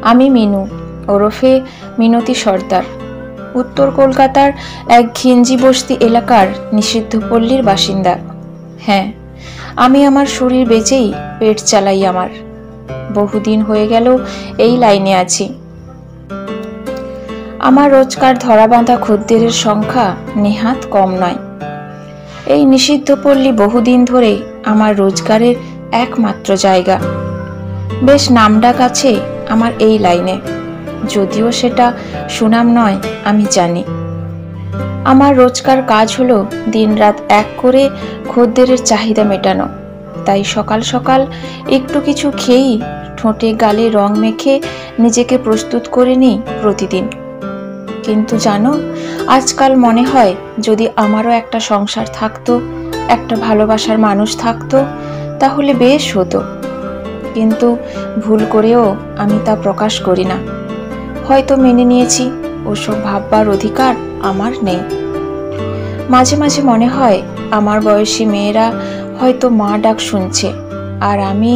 আমি মিনু, ওরফে মিনতি সর্দার, উত্তর কলকাতার এক ঘিঞ্জি বস্তি এলাকার নিষিদ্ধ পল্লীর বাসিন্দা। হ্যাঁ, আমি আমার শরীর বেচেই পেট চালাই। আমার বহুদিন হয়ে গেল এই লাইনে আছি। আমার রোজকার ধরাবাঁধা খদ্দেরের সংখ্যা নেহাত কম নয়। এই নিষিদ্ধ পল্লী বহুদিন ধরে আমার রোজগারের একমাত্র জায়গা। বেশ নামডাক আছে আমার এই লাইনে, যদিও সেটা সুনাম নয় আমি জানি। আমার রোজকার কাজ হলো দিনরাত এক করে খদ্দেরের চাহিদা মেটানো। তাই সকাল সকাল একটু কিছু খেয়েই ঠোঁটে গালে রং মেখে নিজেকে প্রস্তুত করে নিই প্রতিদিন। কিন্তু জানো, আজকাল মনে হয় যদি আমারও একটা সংসার থাকতো, একটা ভালোবাসার মানুষ থাকতো, তাহলে বেশ হতো। কিন্তু ভুল করেও আমি তা প্রকাশ করি না। হয়তো মেনে নিয়েছি ওসব ভাববার অধিকার আমার নেই। মাঝে মাঝে মনে হয় আমার বয়সী মেয়েরা হয়তো মা ডাক শুনছে, আর আমি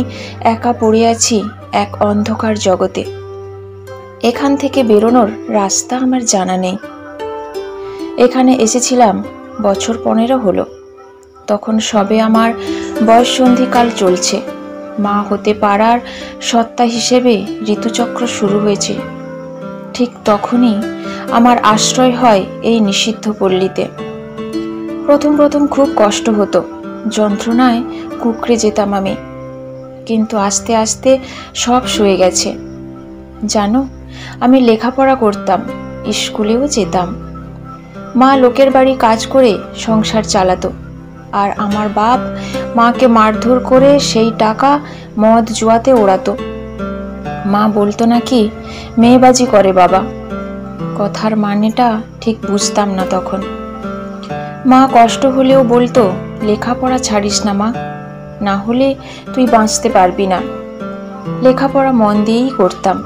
একা পড়ে আছি এক অন্ধকার জগতে। এখান থেকে বেরোনোর রাস্তা আমার জানা নেই। এখানে এসেছিলাম বছর 15 হলো। তখন সবে আমার বয়ঃসন্ধিকাল চলছে। মা হতে পারার সত্তা হিসেবে ঋতুচক্র শুরু হয়েছে। ঠিক তখনই আমার আশ্রয় হয় এই নিষিদ্ধ পল্লীতে। প্রথম প্রথম খুব কষ্ট হতো, যন্ত্রণায় কুঁকড়ে যেতাম আমি। কিন্তু আস্তে আস্তে সব সয়ে গেছে। জানো, আমি লেখাপড়া করতাম, স্কুলেও যেতাম। মা লোকের বাড়ি কাজ করে সংসার চালাতো, আর আমার বাপ মাকে মারধর করে সেই টাকা মদ জুয়াতে ওড়াতো। মা বলতো নাকি মেয়েবাজি করে বাবা। কথার মানেটা ঠিক বুঝতাম না তখন। মা কষ্ট হলেও বলতো, লেখাপড়া ছাড়িস না মা, না হলে তুই বাঁচতে পারবি না। লেখাপড়া মন দিয়েই করতাম।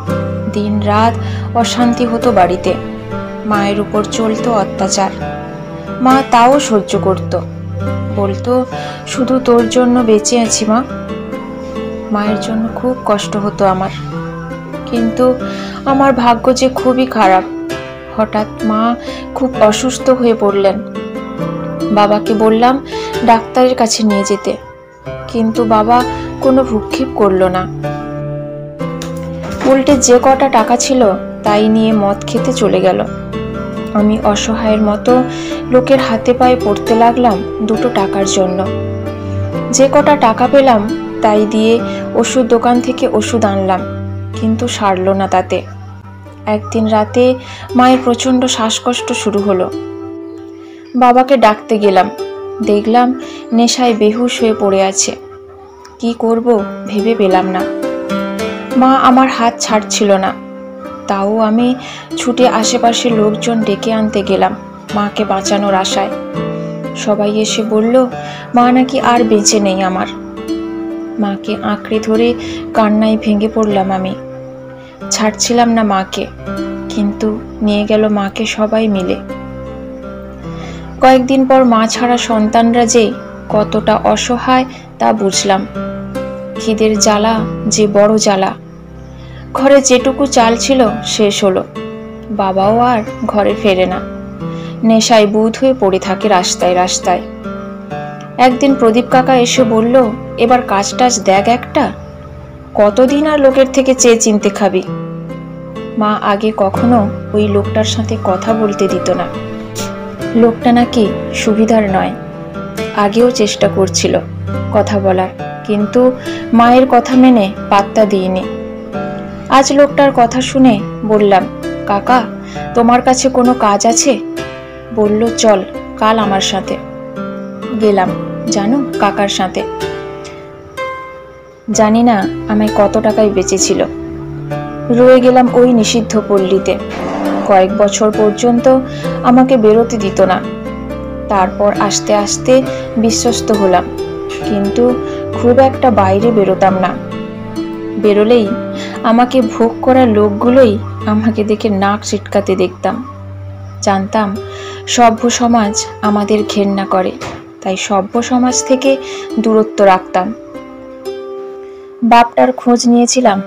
দিন রাত অশান্তি হতো বাড়িতে। মায়ের উপর চলতো অত্যাচার। মা তাও সহ্য করত, বলতো শুধু তোর জন্য বেঁচে আছি মা। মায়ের জন্য খুব কষ্ট হতো আমার। কিন্তু আমার ভাগ্য যে খুবই খারাপ। হঠাৎ মা খুব অসুস্থ হয়ে পড়লেন। বাবাকে বললাম ডাক্তারের কাছে নিয়ে যেতে, কিন্তু বাবা কোনো ভ্রুক্ষেপ করলো না। উল্টে যে কটা টাকা ছিল তাই নিয়ে মদ খেতে চলে গেল। আমি অসহায়ের মতো লোকের হাতে পায়ে পড়তে লাগলাম 2 টাকার জন্য। যে কটা টাকা পেলাম তাই দিয়ে ওষুধ দোকান থেকে ওষুধ আনলাম, কিন্তু সারলো না তাতে। একদিন রাতে মায়ের প্রচণ্ড শ্বাসকষ্ট শুরু হলো। বাবাকে ডাকতে গেলাম, দেখলাম নেশায় বেহুশ হয়ে পড়ে আছে। কি করব ভেবে পেলাম না। মা আমার হাত ছাড়ছিল না। তাও আমি ছুটে আশেপাশের লোকজন ডেকে আনতে গেলাম মাকে বাঁচানোর আশায়। সবাই এসে বলল মা নাকি আর বেঁচে নেই আমার। মাকে আঁকড়ে ধরে কান্নায় ভেঙে পড়লাম আমি। ছাড়ছিলাম না মাকে, কিন্তু নিয়ে গেল মাকে সবাই মিলে। কয়েকদিন পর মা ছাড়া সন্তানরা যে কতটা অসহায় তা বুঝলাম। খিদের জ্বালা যে বড় জ্বালা। ঘরে যেটুকু চাল ছিল শেষ হলো। বাবাও আর ঘরে ফেরে না, নেশায় বুঁদ হয়ে পড়ে থাকে রাস্তায় রাস্তায়। একদিন প্রদীপ কাকা এসে বলল, এবার কাজ টাজ দেখ একটা, কতদিন আর লোকের থেকে চেয়ে চিনতে খাবি। মা আগে কখনো ওই লোকটার সাথে কথা বলতে দিত না। লোকটা নাকি সুবিধার নয়। আগেও চেষ্টা করছিল কথা বলার, কিন্তু মায়ের কথা মেনে পাত্তা দিইনি। আজ লোকটার কথা শুনে বললাম, কাকা তোমার কাছে কোনো কাজ আছে? বলল চল কাল আমার সাথে। গেলাম জানো কাকার সাথে। জানি না আমায় কত টাকায় বেঁচেছিল। রয়ে গেলাম ওই নিষিদ্ধ পল্লীতে। কয়েক বছর পর্যন্ত আমাকে বেরোতে দিত না। তারপর আস্তে আস্তে বিশ্বস্ত হলাম, কিন্তু খুব একটা বাইরে বেরোতাম না। বেরোলেই আমাকে ভোগ করা লোকগুলোই আমাকে দেখে নাক ছিটকাতে দেখতাম। জানতাম সভ্য সমাজ আমাদের ঘেন্না করে, তাই সভ্য সমাজ থেকে দূরত্ব রাখতাম। বাপটার খোঁজ নিয়েছিলাম,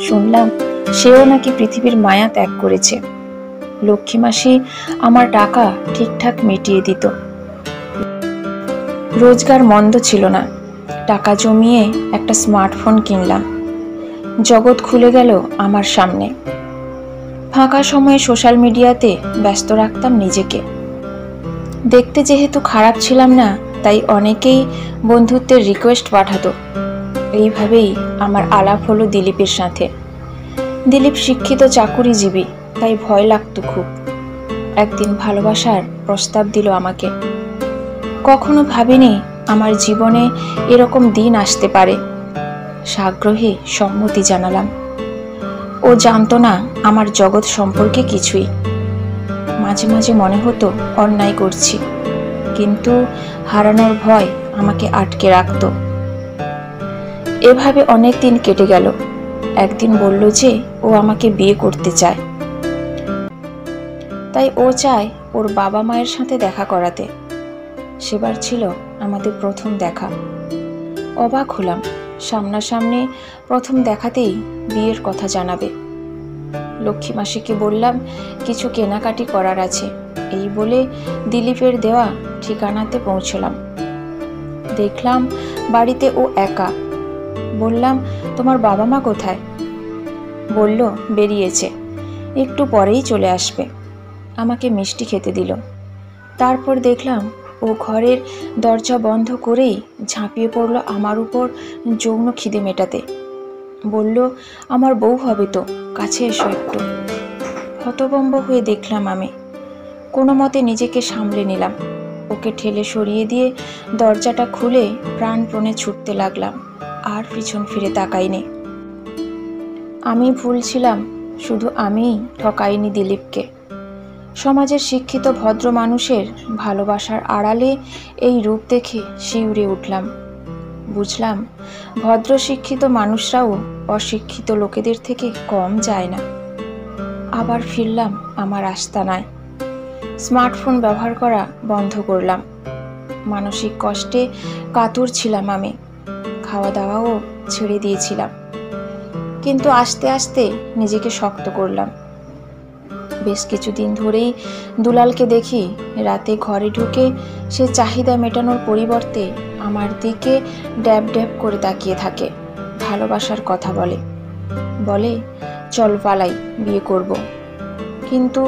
শুনলাম সেও নাকি পৃথিবীর মায়া ত্যাগ করেছে। লক্ষ্মী মাসি আমার টাকা ঠিকঠাক মিটিয়ে দিত। রোজগার মন্দ ছিল না। টাকা জমিয়ে একটা স্মার্টফোন কিনলাম। জগৎ খুলে গেল আমার সামনে। ফাঁকা সময়ে সোশ্যাল মিডিয়াতে ব্যস্ত রাখতাম নিজেকে। দেখতে যেহেতু খারাপ ছিলাম না, তাই অনেকেই বন্ধুত্বের রিকোয়েস্ট পাঠাতো। এইভাবেই আমার আলাপ হলো দিলীপের সাথে। দিলীপ শিক্ষিত চাকুরিজীবী, তাই ভয় লাগতো খুব। একদিন ভালোবাসার প্রস্তাব দিল আমাকে। কখনো ভাবিনি আমার জীবনে এরকম দিন আসতে পারে। সাগ্রহে সম্মতি জানালাম। ও জানতো না আমার জগৎ সম্পর্কে কিছুই। মাঝে মাঝে মনে হতো অন্যায় করছি, কিন্তু হারানোর ভয় আমাকে আটকে রাখত। এভাবে অনেক দিন কেটে গেল। একদিন বলল যে ও আমাকে বিয়ে করতে চায়, তাই ও চায় ওর বাবা মায়ের সাথে দেখা করাতে। সেবার ছিল আমাদের প্রথম দেখা। অবাক হলাম, সামনাসামনি প্রথম দেখাতেই বিয়ের কথা জানাবে। লক্ষ্মী মাসিকে বললাম কিছু কেনাকাটি করার আছে। এই বলে দিলীপের দেওয়া ঠিকানাতে পৌঁছলাম। দেখলাম বাড়িতে ও একা। বললাম, তোমার বাবা মা কোথায়? বলল বেরিয়েছে, একটু পরেই চলে আসবে। আমাকে মিষ্টি খেতে দিল। তারপর দেখলাম ও ঘরের দরজা বন্ধ করেই ঝাঁপিয়ে পড়ল আমার উপর যৌন খিদে মেটাতে। বলল, আমার বউ হবে তো, কাছে এসো একটু। হতভম্ব হয়ে দেখলাম আমি। কোনো মতে নিজেকে সামলে নিলাম। ওকে ঠেলে সরিয়ে দিয়ে দরজাটা খুলে প্রাণপণে ছুটতে লাগলাম। আর পিছন ফিরে তাকাইনি। আমি ভুল ছিলাম, শুধু আমিই ঠকাইনি দিলীপকে। সমাজের শিক্ষিত ভদ্র মানুষের ভালোবাসার আড়ালে এই রূপ দেখে শিউরে উঠলাম। বুঝলাম ভদ্র শিক্ষিত মানুষরাও অশিক্ষিত লোকেদের থেকে কম যায় না। আবার ফিরলাম আমার আস্তানায়। স্মার্টফোন ব্যবহার করা বন্ধ করলাম। মানসিক কষ্টে কাতর ছিলাম আমি। খাওয়া দাওয়াও ছেড়ে দিয়েছিলাম। কিন্তু আস্তে আস্তে নিজেকে শক্ত করলাম। বেশ কিছুদিন ধরেই দুলালকে দেখি রাতে ঘরে ঢুকে সে চাহিদা মেটানোর পরিবর্তে আমার দিকে ড্যাব ড্যাব করে তাকিয়ে থাকে। ভালোবাসার কথা বলে, চল পালাই, বিয়ে করব। কিন্তু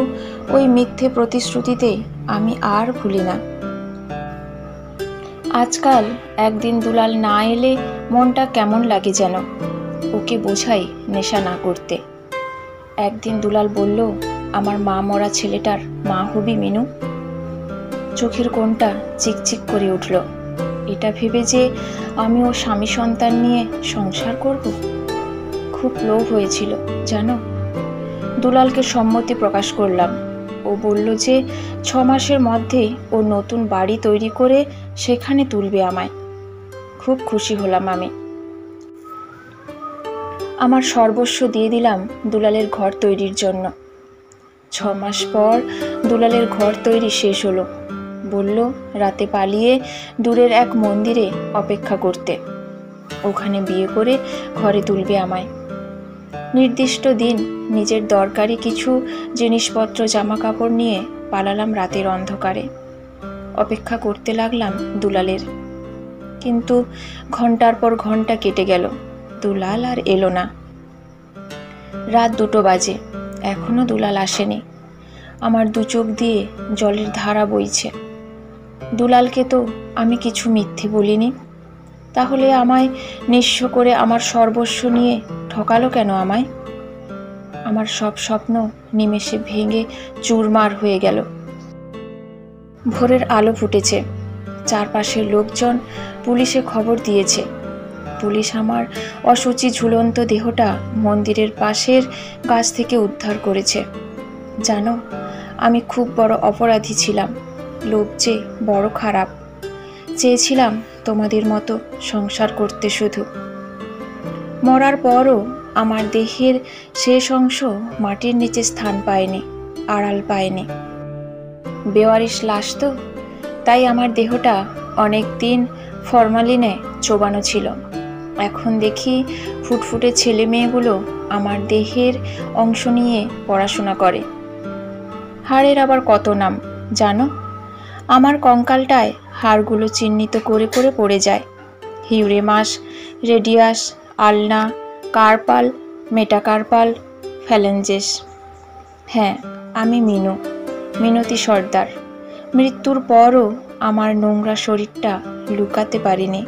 ওই মিথ্যে প্রতিশ্রুতিতে আমি আর ভুলি না। আজকাল একদিন দুলাল না এলে মনটা কেমন লাগে যেন। ওকে বোঝাই নেশা না করতে। একদিন দুলাল বলল, আমার মা মরা ছেলেটার মা হবি মিনু? চোখের কোণটা চিকচিক করে উঠল। এটা ভেবে যে আমি ও স্বামী সন্তান নিয়ে সংসার করব। খুব লোভ হয়েছিল জানো। দুলালকে সম্মতি প্রকাশ করলাম। ও বলল যে 6 মাসের মধ্যেই ও নতুন বাড়ি তৈরি করে সেখানে তুলবে আমায়। খুব খুশি হলাম আমি। আমার সর্বস্ব দিয়ে দিলাম দুলালের ঘর তৈরির জন্য। 6 মাস পর দুলালের ঘর তৈরি শেষ হলো। বলল রাতে পালিয়ে দূরের এক মন্দিরে অপেক্ষা করতে। ওখানে বিয়ে করে ঘরে তুলবে আমায়। নির্দিষ্ট দিন নিজের দরকারি কিছু জিনিসপত্র জামা কাপড় নিয়ে পালালাম রাতের অন্ধকারে। অপেক্ষা করতে লাগলাম দুলালের। কিন্তু ঘন্টার পর ঘন্টা কেটে গেল, দুলাল আর এলো না। রাত 2টো বাজে, এখনো দুলাল আসেনি। আমার দু চোখ দিয়ে জলের ধারা বইছে। দুলালকে তো আমি কিছু মিথ্যে বলিনি। তাহলে আমায় নিঃস্ব করে আমার সর্বস্ব নিয়ে ঠকালো কেন আমায়? আমার সব স্বপ্ন নিমেষে ভেঙে চুরমার হয়ে গেল। ভোরের আলো ফুটেছে। চারপাশের লোকজন পুলিশে খবর দিয়েছে। পুলিশ আমার অসুচি ঝুলন্ত দেহটা মন্দিরের পাশের গাছ থেকে উদ্ধার করেছে। জানো, আমি খুব বড় অপরাধী ছিলাম। লোভ যে বড় খারাপ। চেয়েছিলাম তোমাদের মতো সংসার করতে শুধু। মরার পরও আমার দেহের শেষ অংশ মাটির নিচে স্থান পায়নি, আড়াল পায়নি। বেওয়ারিশ লাশ তো, তাই আমার দেহটা অনেক দিন ফরমালিনে চোবানো ছিল। এখন দেখি ফুটফুটে ছেলে মেয়েগুলো আমার দেহের অংশ নিয়ে পড়াশোনা করে। হাড়ের আবার কত নাম জানো? আমার কঙ্কালটায় হাড়গুলো চিহ্নিত করে করে পড়ে যায়। হিউরেমাস, রেডিয়াস, আলনা, কার্পাল, মেটাকার্পাল, ফ্যালেঞ্জেস। হ্যাঁ, আমি মিনতি সর্দার। মৃত্যুর পরও আমার নোংরা শরীরটা লুকাতে পারিনি।